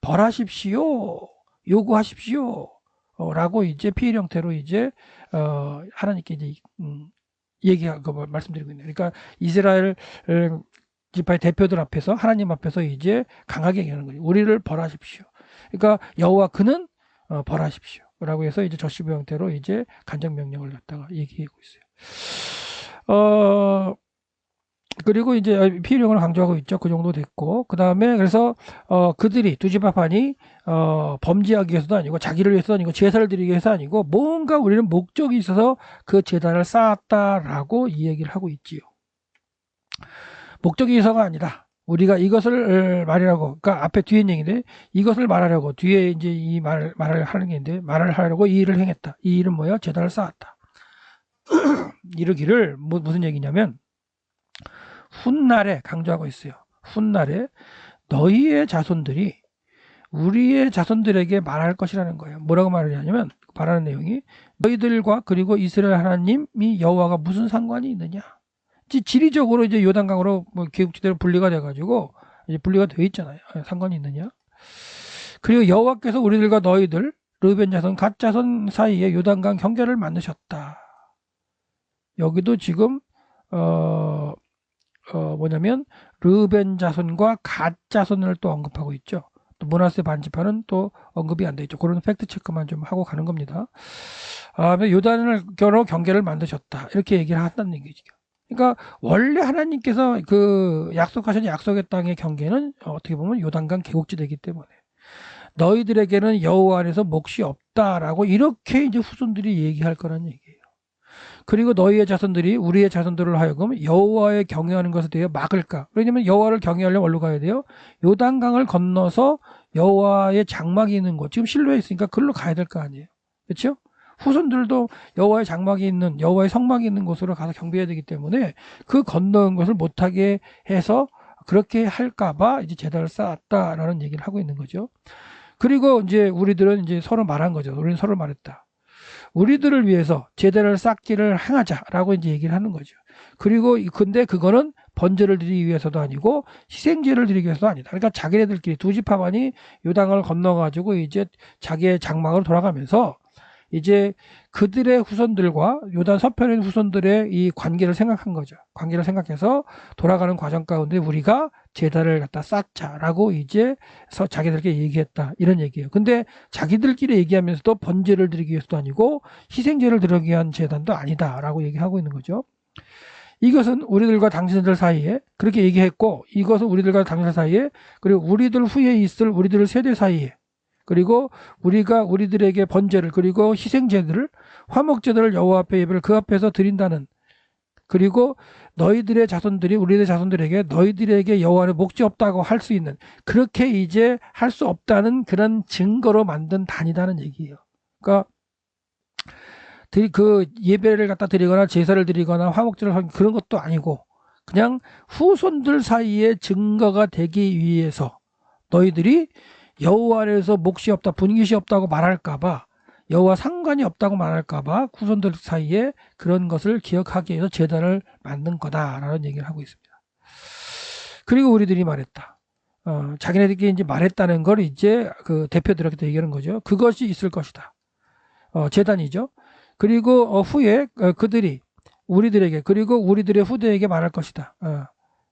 벌하십시오. 요구하십시오. 라고 이제 피해 형태로 이제 하나님께 이제 얘기하고 말씀드리고 있네요. 그러니까 이스라엘 지파의 대표들 앞에서 하나님 앞에서 이제 강하게 얘기하는 거죠. 우리를 벌하십시오. 그러니까 여호와 그는 벌하십시오. 라고 해서 이제 저시부 형태로 이제 간접 명령을 갖다가 얘기하고 있어요. 그리고 이제 피해령을 강조하고 있죠. 그 정도 됐고 그 다음에 그래서 그들이 두 지파판이 범죄하기 위해서도 아니고 자기를 위해서도 아니고 제사를 드리기 위해서 아니고 뭔가 우리는 목적이 있어서 그 제단을 쌓았다라고 이 얘기를 하고 있지요. 목적이서가 아니다. 우리가 이것을 말이라고, 그러니까 앞에 뒤에 얘기인데 이것을 말하려고 뒤에 이제 이 말을 하는 게 있는데 말을 하려고 이 일을 행했다. 이 일은 뭐야? 제단을 쌓았다. 이러기를 무슨 얘기냐면 훗날에 강조하고 있어요. 훗날에 너희의 자손들이 우리의 자손들에게 말할 것이라는 거예요. 뭐라고 말하냐면 말하는 내용이 너희들과 그리고 이스라엘 하나님이 여호와가 무슨 상관이 있느냐. 지리적으로 이제 요단강으로 뭐 계곡지대로 분리가 돼가지고 이제 분리가 돼 있잖아요. 상관이 있느냐. 그리고 여호와께서 우리들과 너희들 르벤 자손 갓 자손 사이에 요단강 경계를 만드셨다. 여기도 지금 뭐냐면 르벤 자손과 갓 자손을 또 언급하고 있죠. 또 므낫세 반지파는 또 언급이 안 돼 있죠. 그런 팩트 체크만 좀 하고 가는 겁니다. 요단을 겨로 경계를 만드셨다. 이렇게 얘기를 한다는 얘기죠. 그러니까 원래 하나님께서 그 약속하신 약속의 땅의 경계는 어떻게 보면 요단강 계곡지대이기 때문에 너희들에게는 여호와 안에서 몫이 없다라고 이렇게 이제 후손들이 얘기할 거란 얘기예요. 그리고 너희의 자손들이 우리의 자손들을 하여금 여호와의 경외하는 것에 대해 막을까? 왜냐면 여호와를 경외하려면 어디로 가야 돼요? 요단강을 건너서 여호와의 장막이 있는 곳, 지금 실로에 있으니까 그걸로 가야 될 거 아니에요. 그렇죠? 후손들도 여호와의 장막이 있는, 여호와의 성막이 있는 곳으로 가서 경배해야 되기 때문에 그 건너는 것을 못하게 해서 그렇게 할까봐 이제 제단을 쌓았다라는 얘기를 하고 있는 거죠. 그리고 이제 우리들은 이제 서로 말한 거죠. 우리는 서로 말했다. 우리들을 위해서 제단을 쌓기를 행하자라고 이제 얘기를 하는 거죠. 그리고 근데 그거는 번제를 드리기 위해서도 아니고 희생제를 드리기 위해서도 아니다. 그러니까 자기네들끼리 두 지파만이 요단강을 건너가지고 이제 자기의 장막으로 돌아가면서 이제 그들의 후손들과 요단 서편의 후손들의 이 관계를 생각한 거죠. 관계를 생각해서 돌아가는 과정 가운데 우리가 제단을 갖다 쌓자라고 이제 자기들께 얘기했다. 이런 얘기예요. 근데 자기들끼리 얘기하면서도 번제를 드리기 위해서도 아니고 희생제를 드리기 위한 제단도 아니다라고 얘기하고 있는 거죠. 이것은 우리들과 당신들 사이에 그렇게 얘기했고 이것은 우리들과 당신들 사이에 그리고 우리들 후에 있을 우리들 세대 사이에 그리고 우리가 우리들에게 번제를 그리고 희생제들을 화목제들을 여호와 앞에 예배를 그 앞에서 드린다는 그리고 너희들의 자손들이 우리들의 자손들에게 너희들에게 여호와는 몫이 없다고 할 수 있는 그렇게 이제 할 수 없다는 그런 증거로 만든 단이다는 얘기예요. 그러니까 그 예배를 갖다 드리거나 제사를 드리거나 화목제를 하는 그런 것도 아니고 그냥 후손들 사이에 증거가 되기 위해서 너희들이 여호와 안에서 몫이 없다, 분깃이 없다고 말할까봐 여호와 상관이 없다고 말할까봐 후손들 사이에 그런 것을 기억하기 위해서 제단을 만든 거다라는 얘기를 하고 있습니다. 그리고 우리들이 말했다. 자기네들끼리 이제 말했다는 걸 이제 그 대표들에게 얘기하는 거죠. 그것이 있을 것이다. 제단이죠. 그리고 후에 그들이 우리들에게 그리고 우리들의 후대에게 말할 것이다.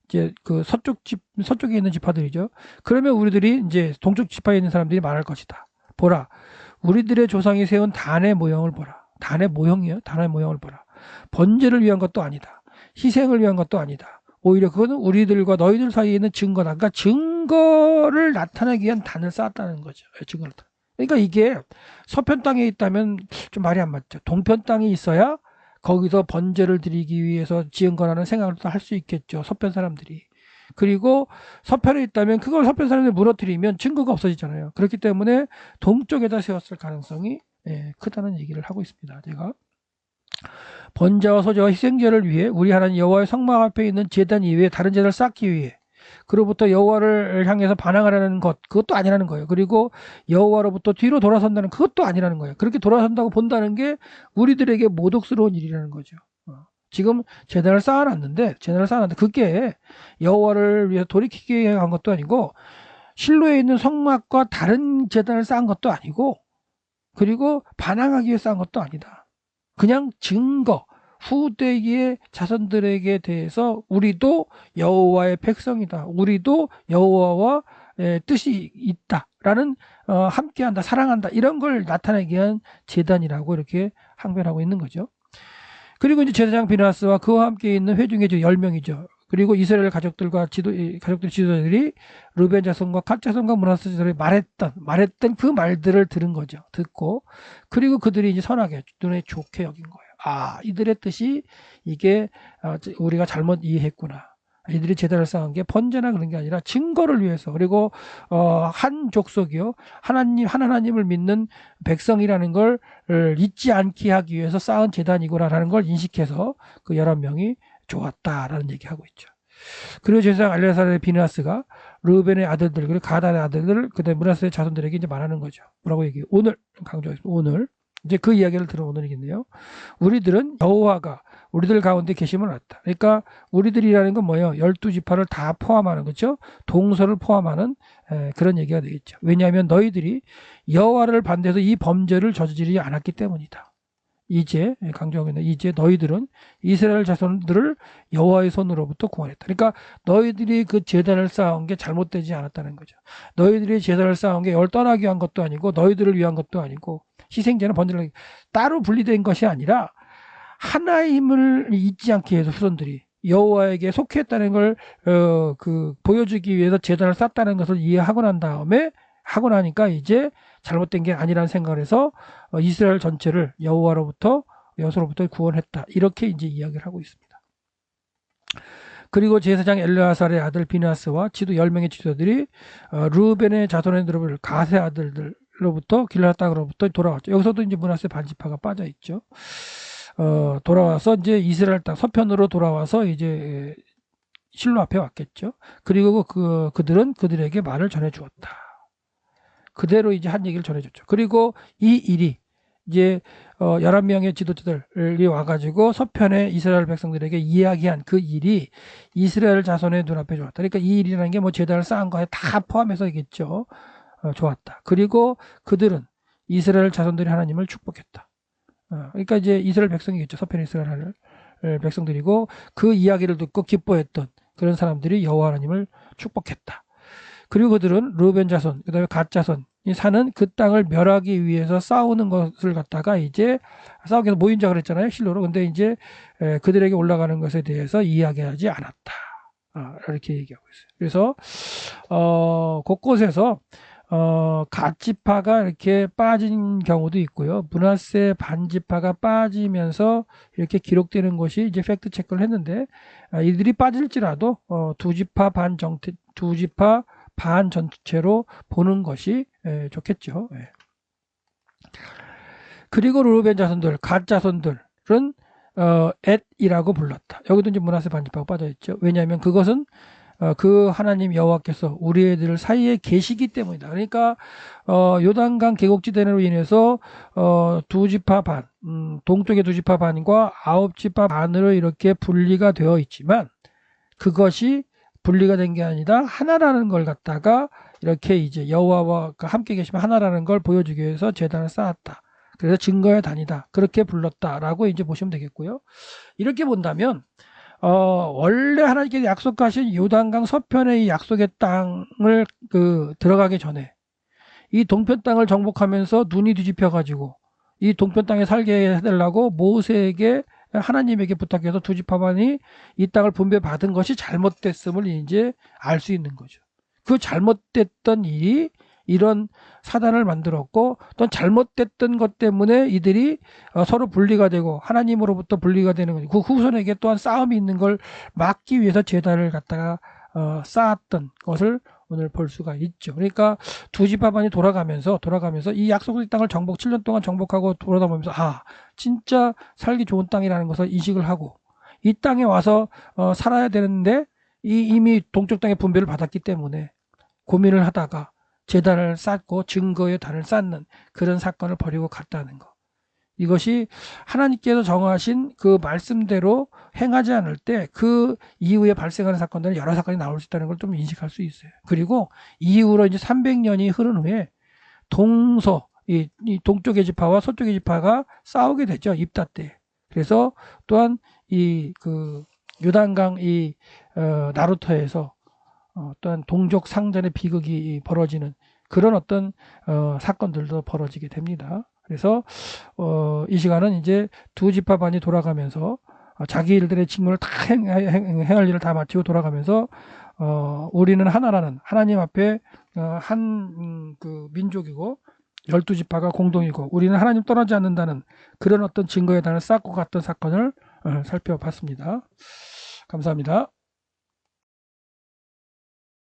이제 그 서쪽에 있는 지파들이죠. 그러면 우리들이 이제 동쪽 지파에 있는 사람들이 말할 것이다. 보라, 우리들의 조상이 세운 단의 모형을 보라. 단의 모형이요. 단의 모형을 보라. 번제를 위한 것도 아니다. 희생을 위한 것도 아니다. 오히려 그거는 우리들과 너희들 사이에 있는 증거다. 그러니까 증거를 나타내기 위한 단을 쌓았다는 거죠. 증거를. 그러니까 이게 서편 땅에 있다면 좀 말이 안 맞죠. 동편 땅에 있어야 거기서 번제를 드리기 위해서 지은 거라는 생각을 할 수 있겠죠. 서편 사람들이. 그리고 서편에 있다면 그걸 서편 사람들이 무너뜨리면 증거가 없어지잖아요. 그렇기 때문에 동쪽에다 세웠을 가능성이 크다는 얘기를 하고 있습니다. 제가 번제와 소제와 희생제를 위해 우리 하나님 여호와의 성막 앞에 있는 제단 이외에 다른 제단을 쌓기 위해 그로부터 여호와를 향해서 반항하라는 것 그것도 아니라는 거예요. 그리고 여호와로부터 뒤로 돌아선다는 그것도 아니라는 거예요. 그렇게 돌아선다고 본다는 게 우리들에게 모독스러운 일이라는 거죠. 지금 제단을 쌓아놨는데 그게 여호와를 위해서 돌이키기 위해 한 것도 아니고 실로에 있는 성막과 다른 제단을 쌓은 것도 아니고 그리고 반항하기 위해 쌓은 것도 아니다. 그냥 증거 후대의 자손들에게 대해서 우리도 여호와의 백성이다. 우리도 여호와와 뜻이 있다라는 함께한다, 사랑한다 이런 걸 나타내기 위한 제단이라고 이렇게 항변하고 있는 거죠. 그리고 이제 제사장 비나스와 그와 함께 있는 회중의 10명이죠. 그리고 이스라엘 가족들 지도자들이 르벤 자손과 갓 자손과 므낫세 자손이 말했던 그 말들을 들은 거죠. 듣고 그리고 그들이 이제 선하게 눈에 좋게 여긴 거예요. 이들의 뜻이 이게 우리가 잘못 이해했구나. 이들이 제단을 쌓은 게 번제나 그런 게 아니라 증거를 위해서, 그리고 한 족속이요, 하나님을 믿는 백성이라는 걸 잊지 않게 하기 위해서 쌓은 제단이구나라는 걸 인식해서 그 11명이 좋았다라는 얘기하고 있죠. 그리고 제사장 엘레아살의 비느하스가 르우벤의 아들들 그리고 가단의 아들들 그다음에 므낫세의 자손들에게 이제 말하는 거죠. 뭐라고 얘기해요? 오늘 강조하겠습니다. 오늘 이제 그 이야기를 들은 오늘이겠네요. 우리들은 여호와가 우리들 가운데 계심을 알았다. 그러니까 우리들이라는 건 뭐예요? 12지파를 다 포함하는 거죠. 동서를 포함하는 그런 얘기가 되겠죠. 왜냐하면 너희들이 여호와를 반대해서 이 범죄를 저지르지 않았기 때문이다. 이제 강조하고 있는 이제 너희들은 이스라엘 자손들을 여호와의 손으로부터 구원했다. 그러니까 너희들이 그 제단을 쌓은 게 잘못되지 않았다는 거죠. 너희들이 제단을 쌓은 게 여호와를 떠나기 위한 것도 아니고 너희들을 위한 것도 아니고 희생제는 번제를 따로 분리된 것이 아니라 하나님을 잊지 않게 해서 후손들이 여호와에게 속했다는 걸 보여주기 위해서 제단을 쌓았다는 것을 이해하고 난 다음에 하고 나니까 이제 잘못된 게 아니라는 생각을 해서 이스라엘 전체를 여호와로부터 구원했다. 이렇게 이제 이야기를 하고 있습니다. 그리고 제사장 엘르아살의 아들 비느하스와 지도 10명의 지도들이 르우벤의 자손의 들을 가세 아들들로부터 길앗 땅으로부터 돌아왔죠. 여기서도 이제 므낫세 반지파가 빠져 있죠. 돌아와서 이제 이스라엘 땅 서편으로 돌아와서 이제 실로 앞에 왔겠죠. 그리고 그들은 그들에게 말을 전해 주었다. 그대로 이제 한 얘기를 전해줬죠. 그리고 이 일이 이제 11명의 지도자들이 와가지고 서편의 이스라엘 백성들에게 이야기한 그 일이 이스라엘 자손의 눈앞에 좋았다. 그러니까 이 일이라는 게 뭐 제단을 쌓은 거에 다 포함해서겠죠. 좋았다. 그리고 그들은 이스라엘 자손들이 하나님을 축복했다. 그러니까 이제 이스라엘 백성이겠죠. 서편의 이스라엘 백성들이고 그 이야기를 듣고 기뻐했던 그런 사람들이 여호와 하나님을 축복했다. 그리고 그들은 르우벤 자손, 그 다음에 갓 자손이 사는 그 땅을 멸하기 위해서 싸우는 것을 갖다가 이제 싸우기 위해서 모인 자 그랬잖아요. 실로로. 근데 이제 그들에게 올라가는 것에 대해서 이야기하지 않았다. 이렇게 얘기하고 있어요. 그래서 곳곳에서 갓 지파가 이렇게 빠진 경우도 있고요. 므낫세 반지파가 빠지면서 이렇게 기록되는 것이 이제 팩트 체크를 했는데 이들이 빠질지라도 두 지파 반 전체로 보는 것이 좋겠죠. 그리고 르우벤 자손들, 갓 자손들은 엣이라고 불렀다. 여기도 이제 므낫세 반지파가 빠져 있죠. 왜냐하면 그것은 그 하나님 여호와께서 우리들 사이에 계시기 때문이다. 그러니까 요단강 계곡지대로 인해서 두 지파 반, 동쪽의 두 지파 반과 9지파 반으로 이렇게 분리가 되어 있지만 그것이 분리가 된 게 아니라 하나라는 걸 갖다가 이렇게 이제 여호와와 함께 계시면 하나라는 걸 보여주기 위해서 제단을 쌓았다. 그래서 증거의 단이다. 그렇게 불렀다라고 이제 보시면 되겠고요. 이렇게 본다면 원래 하나님께서 약속하신 요단강 서편의 이 약속의 땅을 들어가기 전에 이 동편 땅을 정복하면서 눈이 뒤집혀 가지고 이 동편 땅에 살게 해달라고 모세에게 하나님에게 부탁해서 두 지파반이 이 땅을 분배받은 것이 잘못됐음을 이제 알 수 있는 거죠. 그 잘못됐던 일이 이런 사단을 만들었고 또 잘못됐던 것 때문에 이들이 서로 분리가 되고 하나님으로부터 분리가 되는 거죠. 그 후손에게 또한 싸움이 있는 걸 막기 위해서 제단을 갖다가 쌓았던 것을 오늘 볼 수가 있죠. 그러니까 두 지파반이 돌아가면서 이 약속의 땅을 7년 동안 정복하고 돌아다보면서 진짜 살기 좋은 땅이라는 것을 인식을 하고 이 땅에 와서 살아야 되는데 이미 동쪽 땅에 분배를 받았기 때문에 고민을 하다가 제단을 쌓고 증거의 단을 쌓는 그런 사건을 벌이고 갔다는 거. 이것이 하나님께서 정하신 그 말씀대로 행하지 않을 때 그 이후에 발생하는 사건들은 여러 사건이 나올 수 있다는 걸 좀 인식할 수 있어요. 그리고 이후로 이제 300년이 흐른 후에 이 동쪽의 지파와 서쪽의 지파가 싸우게 되죠. 입다 때. 그래서 또한 요단강 나루터에서 또한 동족 상전의 비극이 벌어지는 그런 어떤 사건들도 벌어지게 됩니다. 그래서 이 시간은 이제 두 지파반이 돌아가면서 자기 일들의 직무를 다 행할 일을 다 마치고 돌아가면서 우리는 하나라는 하나님 앞에 그 민족이고 12지파가 공동이고 우리는 하나님 떠나지 않는다는 그런 어떤 증거의 단을 쌓고 갔던 사건을 살펴봤습니다. 감사합니다.